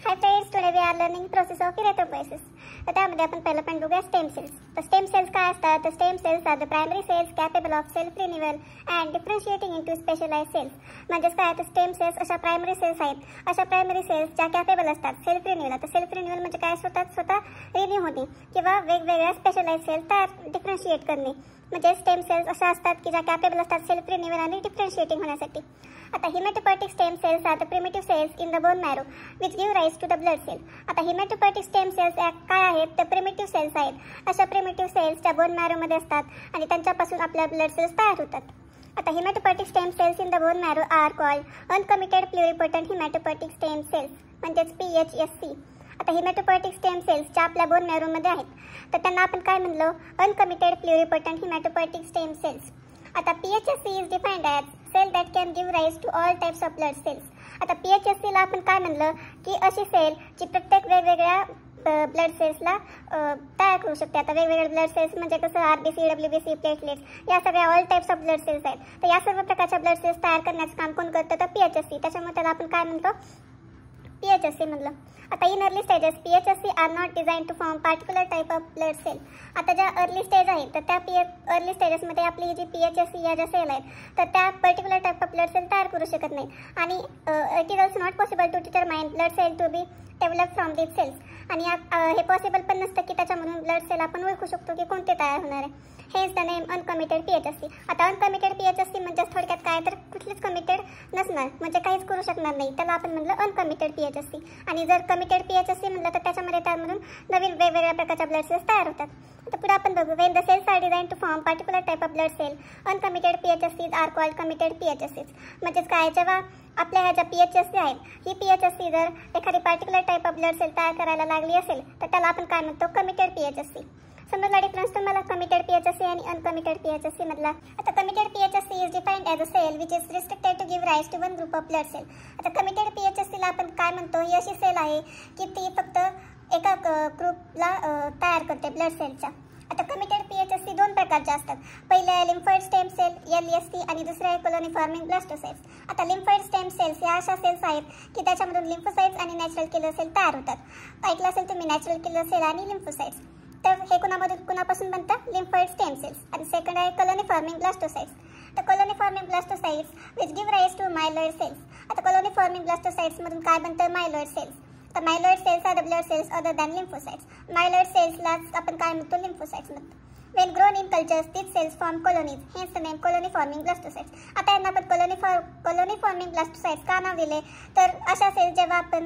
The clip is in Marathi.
High friends, today we are learning process of erythropoiesis. तर त्यामध्ये आपण पहिलं पण बघूया स्टेम सेल्स. तर स्टेम सेल्स काय असतात? तर stem cells are the primary cells capable of self renewal and differentiating into specialised cells. म्हणजेच काय, तर स्टेम सेल्स अशा प्रायमरी सेल्स आहेत, अशा प्रायमरी सेल्स ज्या कॅपेबल असतात सेल्फ रिन्युअल. आता सेल्फ रिन्युअल म्हणजे काय, स्वतः रिन्यू होणे किंवा वेगवेगळ्या स्पेशलाइज्ड सेल्स तयार डिफरन्शिएट करणे. म्हणजे स्टेम सेल्स अशा असतात की ज्या कॅपेबल असतात सेल्फ रिन्युअल आणि डिफरन्शिएटिंग होण्यासाठी. आता haematopoietic stem cells are the primitive cells in the bone marrow which give rise to the blood cell. आता हिमॅटोपोएटिक स्टेम सेल्स काय आहेत, तर प्रिमिटिव्ह सेल्स आहेत. अशा प्रिमिटिव्ह सेल्स त्या बोन मॅरोमध्ये असतात आणि त्यांच्यापासून आपल्या ब्लड सेल्स तयार होतात. आता haematopoietic stem cells in the bone marrow are called uncommitted pluripotent haematopoietic stem cells, म्हणजेच PHSC. आता हिमॅटोपोएटिक स्टेम सेल्स ज्या आपल्या बोन मॅरोमध्ये आहेत तर त्यांना आपण काय म्हणलो, uncommitted pluripotent haematopoietic stem cells. आता PHSC is defined as cell that can give rise to all types of blood cells. आता PHSC ला आपण काय म्हणलं की अशी सेल जी प्रत्येक वेगवेगळ्या ब्लड सेल्सला तयार करू शकते. आता वेगवेगळे ब्लड सेल्स म्हणजे कसं, RBC, WBC, प्लेटलेट्स, या सगळ्या all types of blood cells आहेत. तर या सर्व प्रकारच्या ब्लड सेल्स तयार करण्याचं काम कोण करतं, तर PHSC. त्याच्यामुळे त्याला आपण काय म्हणतो, PHSC म्हणलं. आता in early stages PHSC are not design to form particular type of blood cell. आता ज्या अर्ली स्टेज आहेत तर त्या अर्ली स्टेजेसमध्ये आपली जी PHSC या ज्या सेल आहेत तर त्या particular type of blood cell तयार करू शकत नाही. आणि it is also not possible to determine blood cell to be develop from these cells. आणि हे पॉसिबल पण नसतं की त्याच्यामधून ब्लड सेल आपण ओळखू शकतो की कोणते तयार होणार आहे. हेच द नेम अनकमिटेड PHSC. आता अनकमिटेड PHSC म्हणजे थोडक्यात काय, तर कुठलीच कमिटेड नसणार, म्हणजे काहीच करू शकणार नाही, त्याला आपण म्हणलं अनकमिटेड PHSC. आणि जर कमिटेड PHSC म्हणलं तर त्याच्यामध्ये त्यामधून नवीन वेगवेगळ्या प्रकारच्या ब्लड सेल्स तयार होतात. आता पुढे आपण बघू, when the cells are design to form particular type of blood cell uncommitted PHSCs are called committed PHSCs. म्हणजेच काय, जेव्हा आपल्या ह्या ज्या PHSC आहेत, ही PHSC जर एखादी particular type of blood cell तयार करायला लागली असेल तर त्याला आपण काय म्हणतो, कमिटेड PHSC. समजला डिफरन्स तुम्हाला कमिटेड PHSC आणि अनकमिटेड PHSC मधला. आता committed PHSC is defined as a cell which is restricted to give rise to one group of blood cell. आता कमिटेड PHSC ला आपण काय म्हणतो, ही अशी सेल आहे की ती फक्त एका ग्रुपला तयार करते ब्लड सेलच्या. आता कमिटेड PHSC दोन प्रकारचे असतात. पहिले आहे लिम्फॉइड स्टेम सेल LST आणि दुसरे आहे कॉलोनी फॉर्मिंग ब्लास्टोसाइट्स. आता लिम्फॉइड स्टेम सेल्स या अशा सेल्स आहेत की त्याच्यामधून लिम्फोसाइट्स आणि नॅचरल किलर सेल तयार होतात. ऐकलं असेल तुम्ही नॅचरल किलर सेल आणि लिम्फोसाइट्स. तर हे कुणापासून बनतात, लिम्फॉइड स्टेम सेल्स. आणि सेकंड आहे कॉलोनी फॉर्मिंग ब्लास्टोसाइट्स. तर colony forming blastocytes which give rise to myeloid cells. आता कॉलोनी फॉर्मिंग ब्लास्टोसाइट्स मधून काय बनतं, मायलॉइड सेल्स. तर myeloid cells are the blood cells other than lymphocytes. मायलॉइड सेल्सलाच आपण काय म्हणतो, लिम्फोसाइट्स म्हणतो. When grown in cultures, these cells form colonies. Hence the name colony forming blastocytes. आता यांना आपण colony forming blastocytes का नाव दिले, तर अशा सेल्स जेव्हा आपण